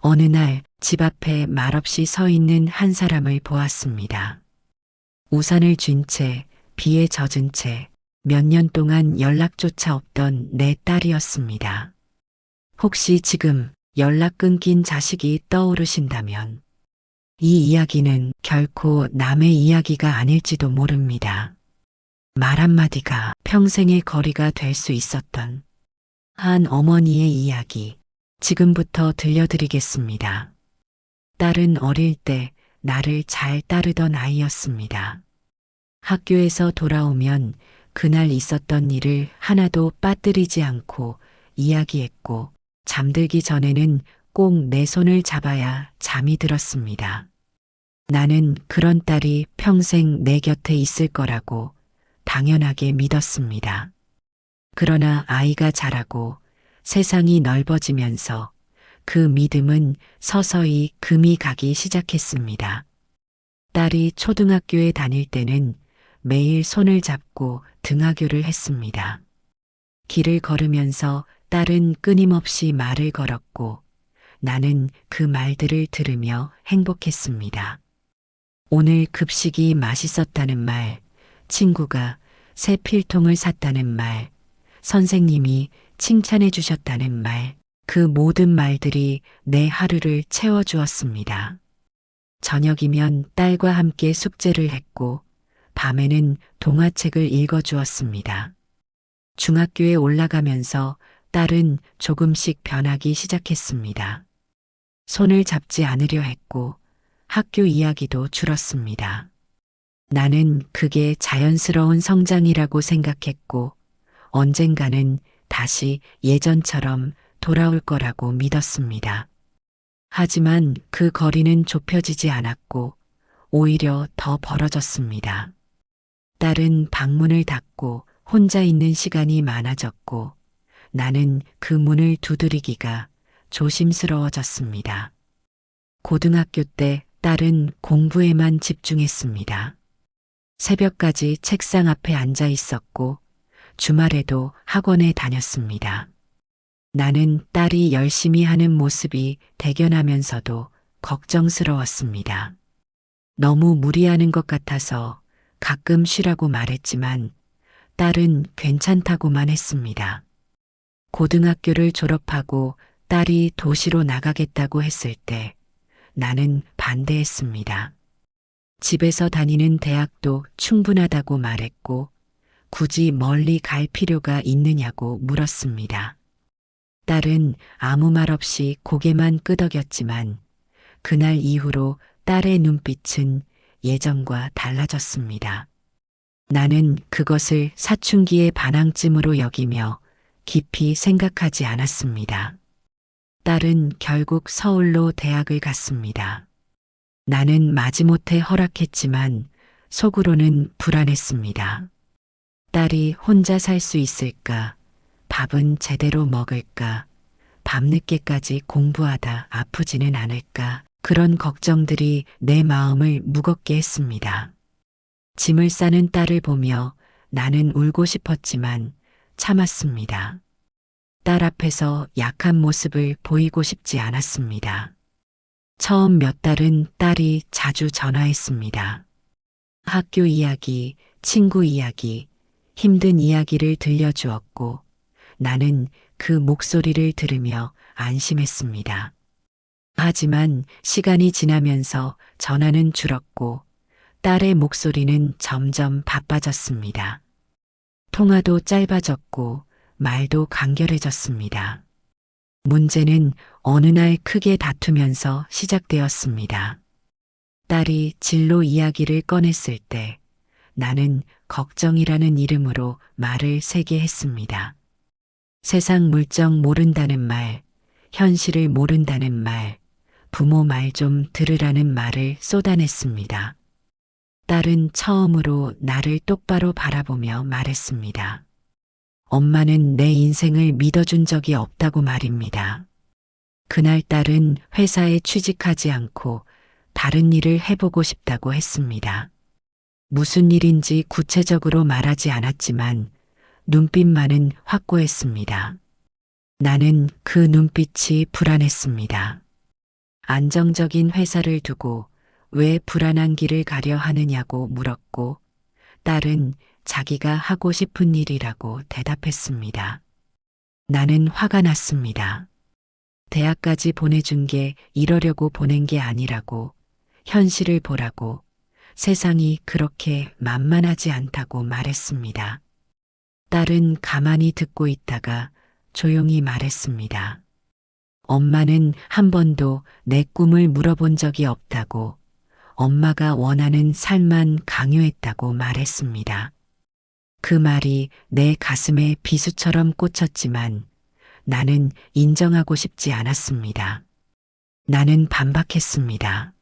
어느 날 집 앞에 말없이 서 있는 한 사람을 보았습니다. 우산을 쥔 채, 비에 젖은 채 몇 년 동안 연락조차 없던 내 딸이었습니다. 혹시 지금 연락 끊긴 자식이 떠오르신다면 이 이야기는 결코 남의 이야기가 아닐지도 모릅니다. 말 한마디가 평생의 거리가 될 수 있었던 한 어머니의 이야기, 지금부터 들려드리겠습니다. 딸은 어릴 때 나를 잘 따르던 아이였습니다. 학교에서 돌아오면 그날 있었던 일을 하나도 빠뜨리지 않고 이야기했고, 잠들기 전에는 꼭 내 손을 잡아야 잠이 들었습니다. 나는 그런 딸이 평생 내 곁에 있을 거라고 당연하게 믿었습니다. 그러나 아이가 자라고 세상이 넓어지면서 그 믿음은 서서히 금이 가기 시작했습니다. 딸이 초등학교에 다닐 때는 매일 손을 잡고 등하교를 했습니다. 길을 걸으면서 딸은 끊임없이 말을 걸었고 나는 그 말들을 들으며 행복했습니다. 오늘 급식이 맛있었다는 말, 친구가 새 필통을 샀다는 말, 선생님이 칭찬해 주셨다는 말, 그 모든 말들이 내 하루를 채워주었습니다. 저녁이면 딸과 함께 숙제를 했고, 밤에는 동화책을 읽어주었습니다. 중학교에 올라가면서 딸은 조금씩 변하기 시작했습니다. 손을 잡지 않으려 했고, 학교 이야기도 줄었습니다. 나는 그게 자연스러운 성장이라고 생각했고, 언젠가는 다시 예전처럼 돌아올 거라고 믿었습니다. 하지만 그 거리는 좁혀지지 않았고 오히려 더 벌어졌습니다. 딸은 방문을 닫고 혼자 있는 시간이 많아졌고 나는 그 문을 두드리기가 조심스러워졌습니다. 고등학교 때 딸은 공부에만 집중했습니다. 새벽까지 책상 앞에 앉아 있었고 주말에도 학원에 다녔습니다. 나는 딸이 열심히 하는 모습이 대견하면서도 걱정스러웠습니다. 너무 무리하는 것 같아서 가끔 쉬라고 말했지만 딸은 괜찮다고만 했습니다. 고등학교를 졸업하고 딸이 도시로 나가겠다고 했을 때 나는 반대했습니다. 집에서 다니는 대학도 충분하다고 말했고 굳이 멀리 갈 필요가 있느냐고 물었습니다. 딸은 아무 말 없이 고개만 끄덕였지만 그날 이후로 딸의 눈빛은 예전과 달라졌습니다. 나는 그것을 사춘기의 반항쯤으로 여기며 깊이 생각하지 않았습니다. 딸은 결국 서울로 대학을 갔습니다. 나는 마지못해 허락했지만 속으로는 불안했습니다. 딸이 혼자 살 수 있을까? 밥은 제대로 먹을까? 밤늦게까지 공부하다 아프지는 않을까? 그런 걱정들이 내 마음을 무겁게 했습니다. 짐을 싸는 딸을 보며 나는 울고 싶었지만 참았습니다. 딸 앞에서 약한 모습을 보이고 싶지 않았습니다. 처음 몇 달은 딸이 자주 전화했습니다. 학교 이야기, 친구 이야기, 힘든 이야기를 들려주었고 나는 그 목소리를 들으며 안심했습니다. 하지만 시간이 지나면서 전화는 줄었고 딸의 목소리는 점점 바빠졌습니다. 통화도 짧아졌고 말도 간결해졌습니다. 문제는 어느 날 크게 다투면서 시작되었습니다. 딸이 진로 이야기를 꺼냈을 때 나는 걱정이라는 이름으로 말을 세게 했습니다. 세상 물정 모른다는 말, 현실을 모른다는 말, 부모 말 좀 들으라는 말을 쏟아냈습니다. 딸은 처음으로 나를 똑바로 바라보며 말했습니다. 엄마는 내 인생을 믿어준 적이 없다고 말입니다. 그날 딸은 회사에 취직하지 않고 다른 일을 해보고 싶다고 했습니다. 무슨 일인지 구체적으로 말하지 않았지만 눈빛만은 확고했습니다. 나는 그 눈빛이 불안했습니다. 안정적인 회사를 두고 왜 불안한 길을 가려 하느냐고 물었고 딸은 자기가 하고 싶은 일이라고 대답했습니다. 나는 화가 났습니다. 대학까지 보내준 게 이러려고 보낸 게 아니라고, 현실을 보라고, 세상이 그렇게 만만하지 않다고 말했습니다. 딸은 가만히 듣고 있다가 조용히 말했습니다. 엄마는 한 번도 내 꿈을 물어본 적이 없다고, 엄마가 원하는 삶만 강요했다고 말했습니다. 그 말이 내 가슴에 비수처럼 꽂혔지만 나는 인정하고 싶지 않았습니다. 나는 반박했습니다.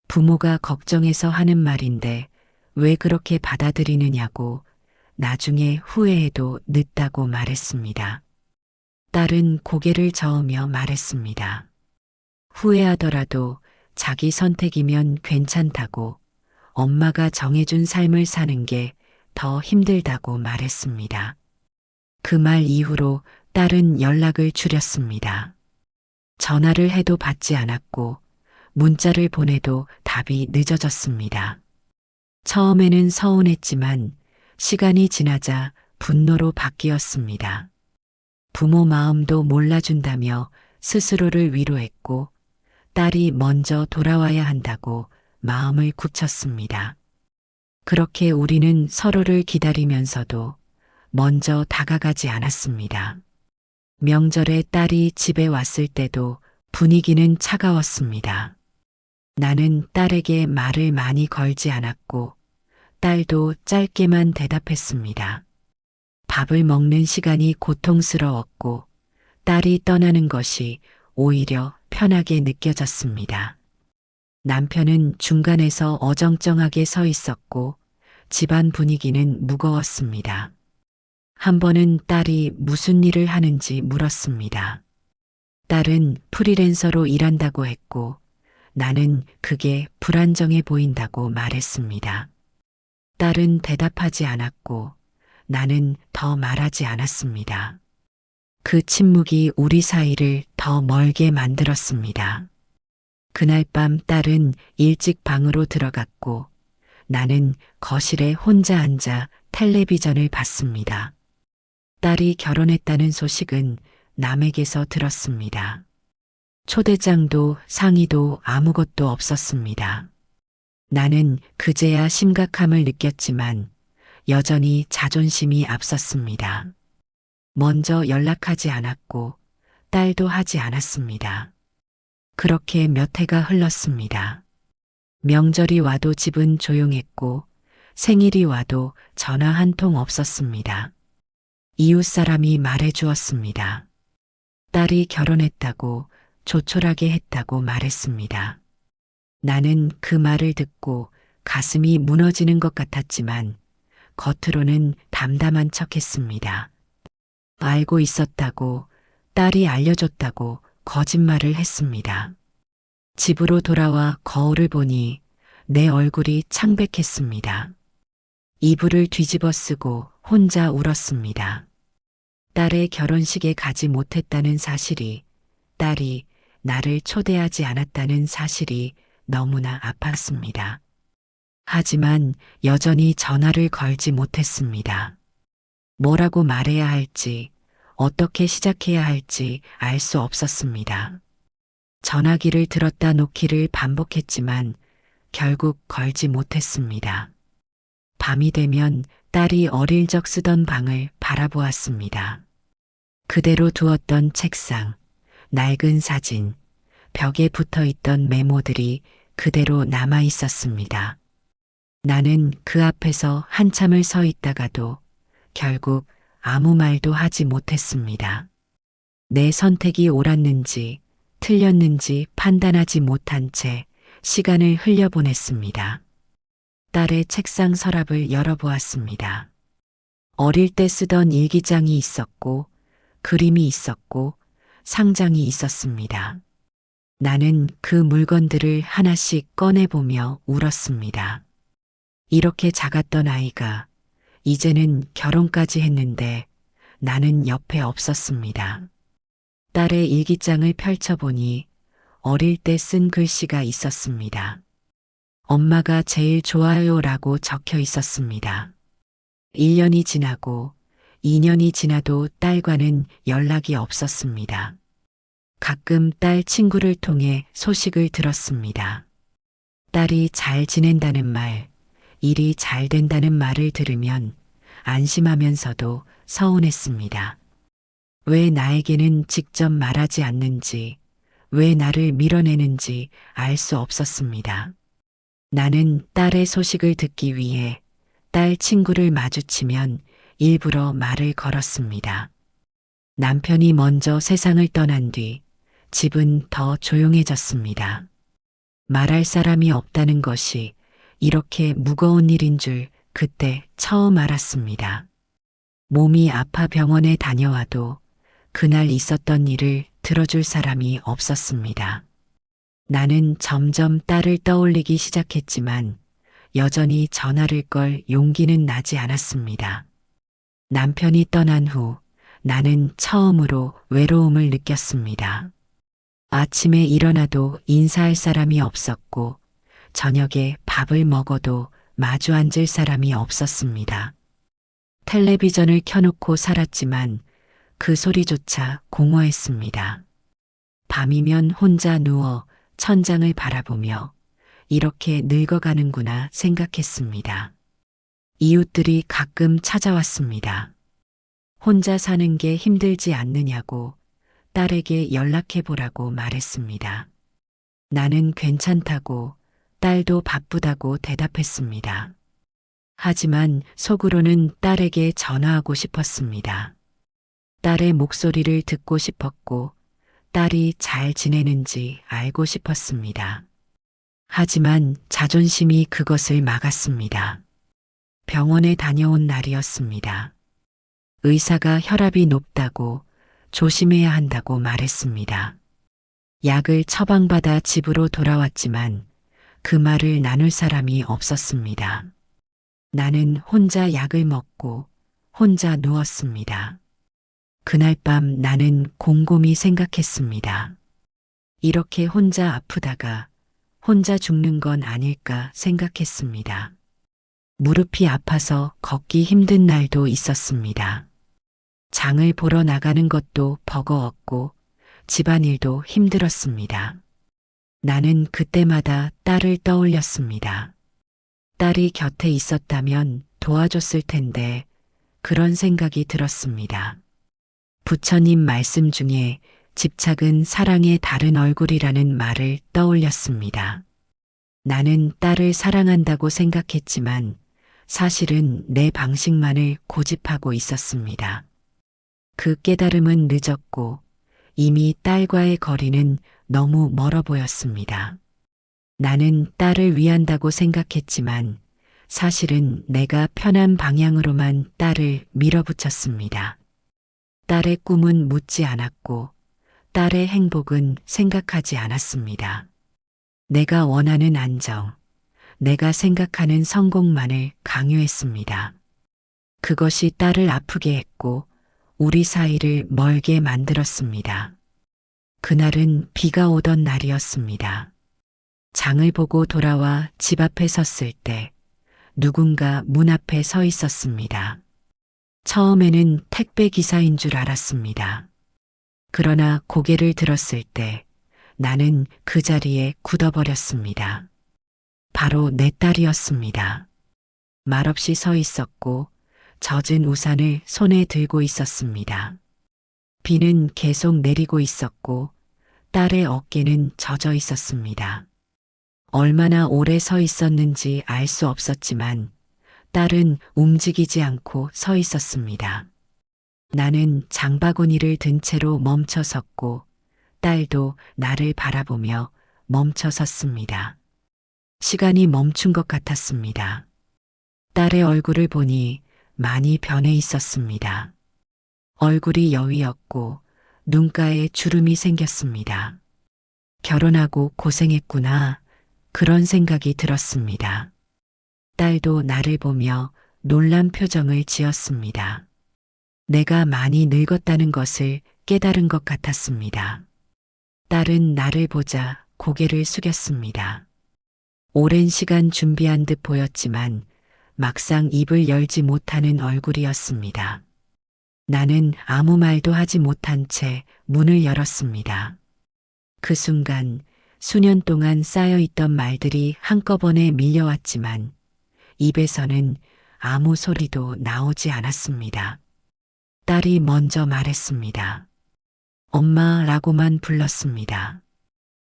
부모가 걱정해서 하는 말인데 왜 그렇게 받아들이느냐고, 나중에 후회해도 늦다고 말했습니다. 딸은 고개를 저으며 말했습니다. 후회하더라도 자기 선택이면 괜찮다고, 엄마가 정해준 삶을 사는 게 더 힘들다고 말했습니다. 그 말 이후로 딸은 연락을 줄였습니다. 전화를 해도 받지 않았고 문자를 보내도 답이 늦어졌습니다. 처음에는 서운했지만 시간이 지나자 분노로 바뀌었습니다. 부모 마음도 몰라준다며 스스로를 위로했고 딸이 먼저 돌아와야 한다고 마음을 굳혔습니다. 그렇게 우리는 서로를 기다리면서도 먼저 다가가지 않았습니다. 명절에 딸이 집에 왔을 때도 분위기는 차가웠습니다. 나는 딸에게 말을 많이 걸지 않았고 딸도 짧게만 대답했습니다. 밥을 먹는 시간이 고통스러웠고 딸이 떠나는 것이 오히려 편하게 느껴졌습니다. 남편은 중간에서 어정쩡하게 서 있었고 집안 분위기는 무거웠습니다. 한 번은 딸이 무슨 일을 하는지 물었습니다. 딸은 프리랜서로 일한다고 했고 나는 그게 불안정해 보인다고 말했습니다. 딸은 대답하지 않았고 나는 더 말하지 않았습니다. 그 침묵이 우리 사이를 더 멀게 만들었습니다. 그날 밤 딸은 일찍 방으로 들어갔고 나는 거실에 혼자 앉아 텔레비전을 봤습니다. 딸이 결혼했다는 소식은 남에게서 들었습니다. 초대장도 상의도 아무것도 없었습니다. 나는 그제야 심각함을 느꼈지만 여전히 자존심이 앞섰습니다. 먼저 연락하지 않았고 딸도 하지 않았습니다. 그렇게 몇 해가 흘렀습니다. 명절이 와도 집은 조용했고 생일이 와도 전화 한 통 없었습니다. 이웃 사람이 말해 주었습니다. 딸이 결혼했다고, 조촐하게 했다고 말했습니다. 나는 그 말을 듣고 가슴이 무너지는 것 같았지만 겉으로는 담담한 척 했습니다. 알고 있었다고, 딸이 알려줬다고 거짓말을 했습니다. 집으로 돌아와 거울을 보니 내 얼굴이 창백했습니다. 이불을 뒤집어 쓰고 혼자 울었습니다. 딸의 결혼식에 가지 못했다는 사실이, 딸이 나를 초대하지 않았다는 사실이 너무나 아팠습니다. 하지만 여전히 전화를 걸지 못했습니다. 뭐라고 말해야 할지, 어떻게 시작해야 할지 알 수 없었습니다. 전화기를 들었다 놓기를 반복했지만 결국 걸지 못했습니다. 밤이 되면 딸이 어릴 적 쓰던 방을 바라보았습니다. 그대로 두었던 책상, 낡은 사진, 벽에 붙어 있던 메모들이 그대로 남아 있었습니다. 나는 그 앞에서 한참을 서 있다가도 결국 아무 말도 하지 못했습니다. 내 선택이 옳았는지 틀렸는지 판단하지 못한 채 시간을 흘려보냈습니다. 딸의 책상 서랍을 열어보았습니다. 어릴 때 쓰던 일기장이 있었고 그림이 있었고 상장이 있었습니다. 나는 그 물건들을 하나씩 꺼내보며 울었습니다. 이렇게 작았던 아이가 이제는 결혼까지 했는데 나는 옆에 없었습니다. 딸의 일기장을 펼쳐보니 어릴 때 쓴 글씨가 있었습니다. 엄마가 제일 좋아요라고 적혀 있었습니다. 1년이 지나고 2년이 지나도 딸과는 연락이 없었습니다. 가끔 딸 친구를 통해 소식을 들었습니다. 딸이 잘 지낸다는 말, 일이 잘 된다는 말을 들으면 안심하면서도 서운했습니다. 왜 나에게는 직접 말하지 않는지, 왜 나를 밀어내는지 알 수 없었습니다. 나는 딸의 소식을 듣기 위해 딸 친구를 마주치면 일부러 말을 걸었습니다. 남편이 먼저 세상을 떠난 뒤 집은 더 조용해졌습니다. 말할 사람이 없다는 것이 이렇게 무거운 일인 줄 그때 처음 알았습니다. 몸이 아파 병원에 다녀와도 그날 있었던 일을 들어줄 사람이 없었습니다. 나는 점점 딸을 떠올리기 시작했지만 여전히 전화를 걸 용기는 나지 않았습니다. 남편이 떠난 후 나는 처음으로 외로움을 느꼈습니다. 아침에 일어나도 인사할 사람이 없었고 저녁에 밥을 먹어도 마주 앉을 사람이 없었습니다. 텔레비전을 켜놓고 살았지만 그 소리조차 공허했습니다. 밤이면 혼자 누워 천장을 바라보며 이렇게 늙어가는구나 생각했습니다. 이웃들이 가끔 찾아왔습니다. 혼자 사는 게 힘들지 않느냐고 딸에게 연락해보라고 말했습니다. 나는 괜찮다고 딸도 바쁘다고 대답했습니다. 하지만 속으로는 딸에게 전화하고 싶었습니다. 딸의 목소리를 듣고 싶었고 딸이 잘 지내는지 알고 싶었습니다. 하지만 자존심이 그것을 막았습니다. 병원에 다녀온 날이었습니다. 의사가 혈압이 높다고 조심해야 한다고 말했습니다. 약을 처방받아 집으로 돌아왔지만 그 말을 나눌 사람이 없었습니다. 나는 혼자 약을 먹고 혼자 누웠습니다. 그날 밤 나는 곰곰이 생각했습니다. 이렇게 혼자 아프다가 혼자 죽는 건 아닐까 생각했습니다. 무릎이 아파서 걷기 힘든 날도 있었습니다. 장을 보러 나가는 것도 버거웠고 집안일도 힘들었습니다. 나는 그때마다 딸을 떠올렸습니다. 딸이 곁에 있었다면 도와줬을 텐데 그런 생각이 들었습니다. 부처님 말씀 중에 집착은 사랑의 다른 얼굴이라는 말을 떠올렸습니다. 나는 딸을 사랑한다고 생각했지만 사실은 내 방식만을 고집하고 있었습니다. 그 깨달음은 늦었고 이미 딸과의 거리는 너무 멀어 보였습니다. 나는 딸을 위한다고 생각했지만 사실은 내가 편한 방향으로만 딸을 밀어붙였습니다. 딸의 꿈은 묻지 않았고 딸의 행복은 생각하지 않았습니다. 내가 원하는 안정, 내가 생각하는 성공만을 강요했습니다. 그것이 딸을 아프게 했고 우리 사이를 멀게 만들었습니다. 그날은 비가 오던 날이었습니다. 장을 보고 돌아와 집 앞에 섰을 때 누군가 문 앞에 서 있었습니다. 처음에는 택배 기사인 줄 알았습니다. 그러나 고개를 들었을 때 나는 그 자리에 굳어버렸습니다. 바로 내 딸이었습니다. 말없이 서 있었고 젖은 우산을 손에 들고 있었습니다. 비는 계속 내리고 있었고 딸의 어깨는 젖어 있었습니다. 얼마나 오래 서 있었는지 알 수 없었지만 딸은 움직이지 않고 서 있었습니다. 나는 장바구니를 든 채로 멈춰 섰고 딸도 나를 바라보며 멈춰 섰습니다. 시간이 멈춘 것 같았습니다. 딸의 얼굴을 보니 많이 변해 있었습니다. 얼굴이 여위었고 눈가에 주름이 생겼습니다. 결혼하고 고생했구나. 그런 생각이 들었습니다. 딸도 나를 보며 놀란 표정을 지었습니다. 내가 많이 늙었다는 것을 깨달은 것 같았습니다. 딸은 나를 보자 고개를 숙였습니다. 오랜 시간 준비한 듯 보였지만 막상 입을 열지 못하는 얼굴이었습니다. 나는 아무 말도 하지 못한 채 문을 열었습니다. 그 순간 수년 동안 쌓여있던 말들이 한꺼번에 밀려왔지만 입에서는 아무 소리도 나오지 않았습니다. 딸이 먼저 말했습니다. 엄마라고만 불렀습니다.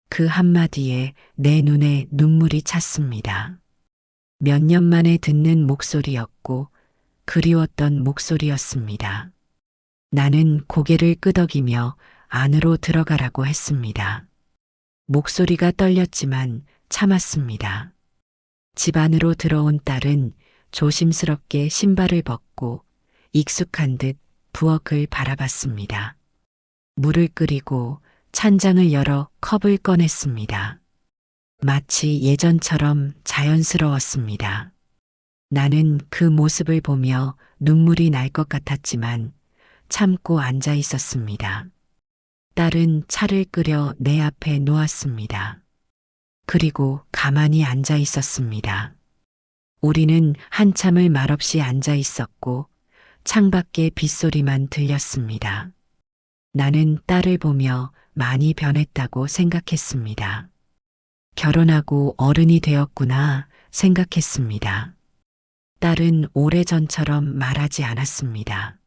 그 한마디에 내 눈에 눈물이 찼습니다. 몇 년 만에 듣는 목소리였고 그리웠던 목소리였습니다. 나는 고개를 끄덕이며 안으로 들어가라고 했습니다. 목소리가 떨렸지만 참았습니다. 집 안으로 들어온 딸은 조심스럽게 신발을 벗고 익숙한 듯 부엌을 바라봤습니다. 물을 끓이고 찬장을 열어 컵을 꺼냈습니다. 마치 예전처럼 자연스러웠습니다. 나는 그 모습을 보며 눈물이 날 것 같았지만 참고 앉아 있었습니다. 딸은 차를 끓여 내 앞에 놓았습니다. 그리고 가만히 앉아 있었습니다. 우리는 한참을 말없이 앉아 있었고 창밖에 빗소리만 들렸습니다. 나는 딸을 보며 많이 변했다고 생각했습니다. 결혼하고 어른이 되었구나 생각했습니다. 딸은 오래전처럼 말하지 않았습니다.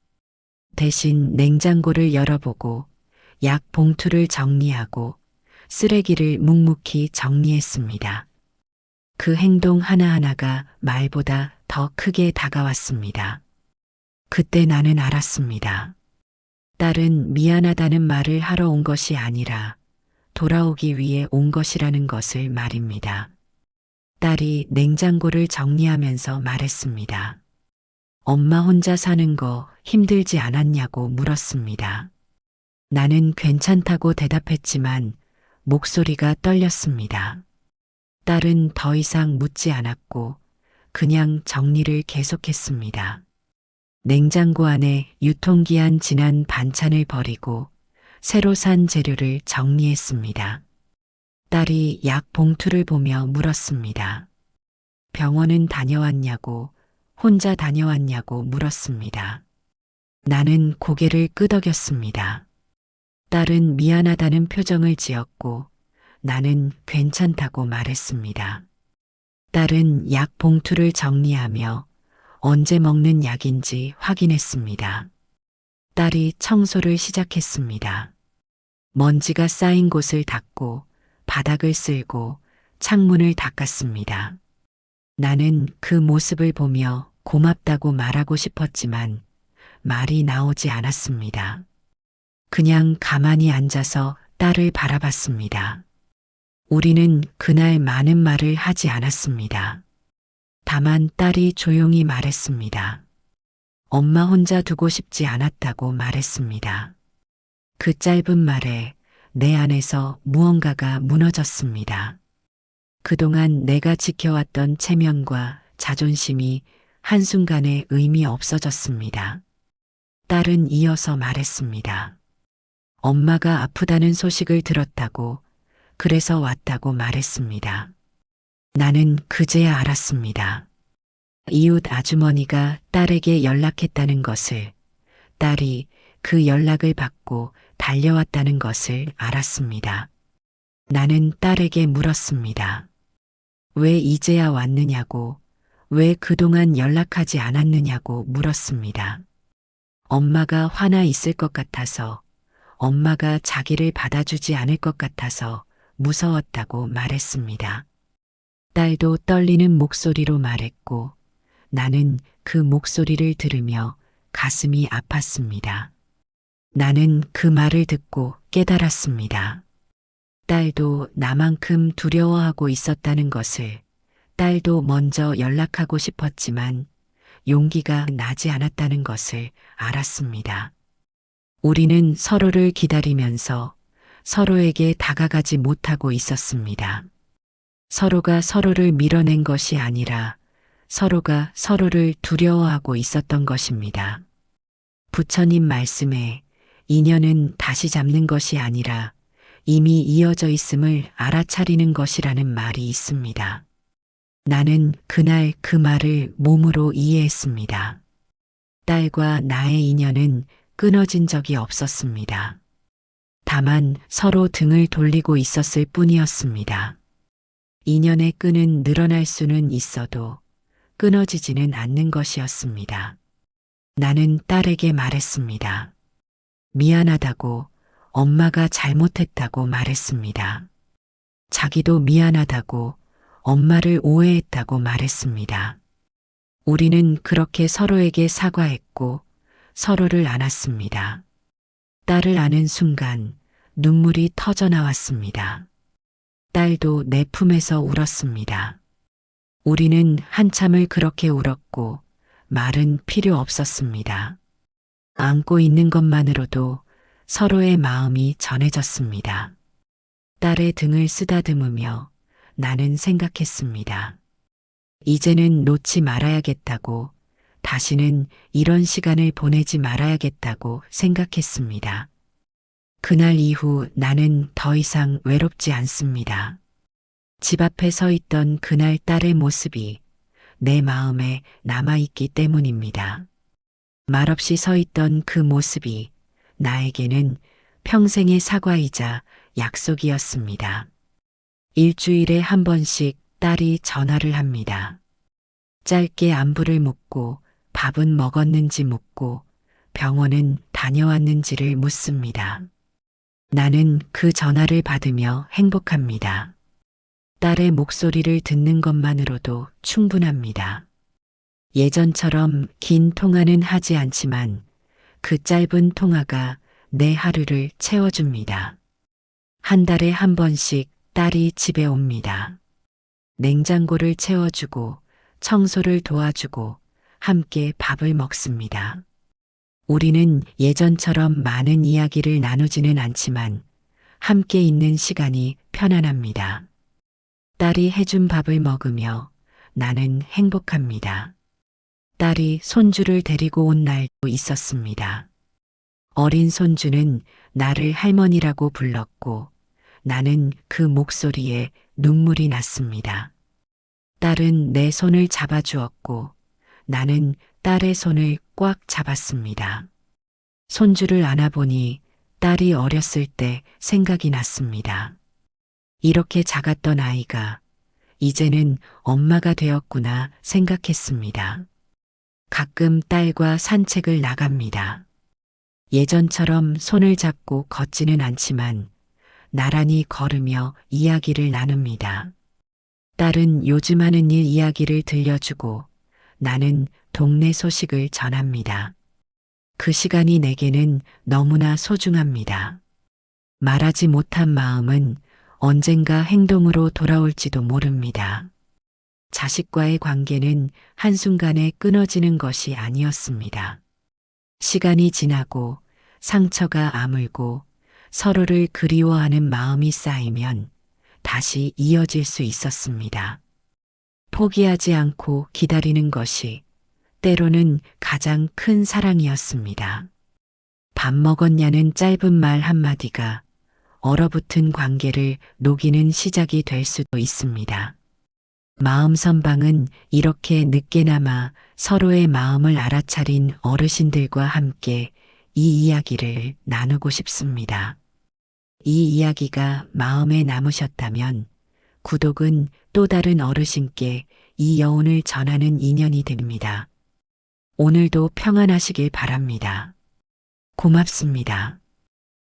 대신 냉장고를 열어보고 약 봉투를 정리하고 쓰레기를 묵묵히 정리했습니다. 그 행동 하나하나가 말보다 더 크게 다가왔습니다. 그때 나는 알았습니다. 딸은 미안하다는 말을 하러 온 것이 아니라 돌아오기 위해 온 것이라는 것을 말입니다. 딸이 냉장고를 정리하면서 말했습니다. 엄마 혼자 사는 거 힘들지 않았냐고 물었습니다. 나는 괜찮다고 대답했지만 목소리가 떨렸습니다. 딸은 더 이상 묻지 않았고 그냥 정리를 계속했습니다. 냉장고 안에 유통기한 지난 반찬을 버리고 새로 산 재료를 정리했습니다. 딸이 약 봉투를 보며 물었습니다. 병원은 다녀왔냐고, 혼자 다녀왔냐고 물었습니다. 나는 고개를 끄덕였습니다. 딸은 미안하다는 표정을 지었고 나는 괜찮다고 말했습니다. 딸은 약 봉투를 정리하며 언제 먹는 약인지 확인했습니다. 딸이 청소를 시작했습니다. 먼지가 쌓인 곳을 닦고 바닥을 쓸고 창문을 닦았습니다. 나는 그 모습을 보며 고맙다고 말하고 싶었지만 말이 나오지 않았습니다. 그냥 가만히 앉아서 딸을 바라봤습니다. 우리는 그날 많은 말을 하지 않았습니다. 다만 딸이 조용히 말했습니다. 엄마 혼자 두고 싶지 않았다고 말했습니다. 그 짧은 말에 내 안에서 무언가가 무너졌습니다. 그동안 내가 지켜왔던 체면과 자존심이 한순간에 의미 없어졌습니다. 딸은 이어서 말했습니다. 엄마가 아프다는 소식을 들었다고, 그래서 왔다고 말했습니다. 나는 그제야 알았습니다. 이웃 아주머니가 딸에게 연락했다는 것을, 딸이 그 연락을 받고 달려왔다는 것을 알았습니다. 나는 딸에게 물었습니다. 왜 이제야 왔느냐고, 왜 그동안 연락하지 않았느냐고 물었습니다. 엄마가 화나 있을 것 같아서, 엄마가 자기를 받아주지 않을 것 같아서 무서웠다고 말했습니다. 딸도 떨리는 목소리로 말했고 나는 그 목소리를 들으며 가슴이 아팠습니다. 나는 그 말을 듣고 깨달았습니다. 딸도 나만큼 두려워하고 있었다는 것을, 딸도 먼저 연락하고 싶었지만 용기가 나지 않았다는 것을 알았습니다. 우리는 서로를 기다리면서 서로에게 다가가지 못하고 있었습니다. 서로가 서로를 밀어낸 것이 아니라 서로가 서로를 두려워하고 있었던 것입니다. 부처님 말씀에 인연은 다시 잡는 것이 아니라 이미 이어져 있음을 알아차리는 것이라는 말이 있습니다. 나는 그날 그 말을 몸으로 이해했습니다. 딸과 나의 인연은 끊어진 적이 없었습니다. 다만 서로 등을 돌리고 있었을 뿐이었습니다. 인연의 끈은 늘어날 수는 있어도 끊어지지는 않는 것이었습니다. 나는 딸에게 말했습니다. 미안하다고, 엄마가 잘못했다고 말했습니다. 자기도 미안하다고, 엄마를 오해했다고 말했습니다. 우리는 그렇게 서로에게 사과했고 서로를 안았습니다. 딸을 안은 순간 눈물이 터져 나왔습니다. 딸도 내 품에서 울었습니다. 우리는 한참을 그렇게 울었고 말은 필요 없었습니다. 안고 있는 것만으로도 서로의 마음이 전해졌습니다. 딸의 등을 쓰다듬으며 나는 생각했습니다. 이제는 놓지 말아야겠다고, 다시는 이런 시간을 보내지 말아야겠다고 생각했습니다. 그날 이후 나는 더 이상 외롭지 않습니다. 집 앞에 서 있던 그날 딸의 모습이 내 마음에 남아있기 때문입니다. 말없이 서 있던 그 모습이 나에게는 평생의 사과이자 약속이었습니다. 일주일에 한 번씩 딸이 전화를 합니다. 짧게 안부를 묻고 밥은 먹었는지 묻고 병원은 다녀왔는지를 묻습니다. 나는 그 전화를 받으며 행복합니다. 딸의 목소리를 듣는 것만으로도 충분합니다. 예전처럼 긴 통화는 하지 않지만 그 짧은 통화가 내 하루를 채워줍니다. 한 달에 한 번씩 딸이 집에 옵니다. 냉장고를 채워주고 청소를 도와주고 함께 밥을 먹습니다. 우리는 예전처럼 많은 이야기를 나누지는 않지만 함께 있는 시간이 편안합니다. 딸이 해준 밥을 먹으며 나는 행복합니다. 딸이 손주를 데리고 온 날도 있었습니다. 어린 손주는 나를 할머니라고 불렀고 나는 그 목소리에 눈물이 났습니다. 딸은 내 손을 잡아주었고 나는 딸의 손을 꽉 잡았습니다. 손주를 안아보니 딸이 어렸을 때 생각이 났습니다. 이렇게 작았던 아이가 이제는 엄마가 되었구나 생각했습니다. 가끔 딸과 산책을 나갑니다. 예전처럼 손을 잡고 걷지는 않지만 나란히 걸으며 이야기를 나눕니다. 딸은 요즘 하는 일 이야기를 들려주고 나는 동네 소식을 전합니다. 그 시간이 내게는 너무나 소중합니다. 말하지 못한 마음은 언젠가 행동으로 돌아올지도 모릅니다. 자식과의 관계는 한순간에 끊어지는 것이 아니었습니다. 시간이 지나고 상처가 아물고 서로를 그리워하는 마음이 쌓이면 다시 이어질 수 있었습니다. 포기하지 않고 기다리는 것이 때로는 가장 큰 사랑이었습니다. 밥 먹었냐는 짧은 말 한마디가 얼어붙은 관계를 녹이는 시작이 될 수도 있습니다. 마음 선방은 이렇게 늦게나마 서로의 마음을 알아차린 어르신들과 함께 이 이야기를 나누고 싶습니다. 이 이야기가 마음에 남으셨다면 구독은 또 다른 어르신께 이 여운을 전하는 인연이 됩니다. 오늘도 평안하시길 바랍니다. 고맙습니다.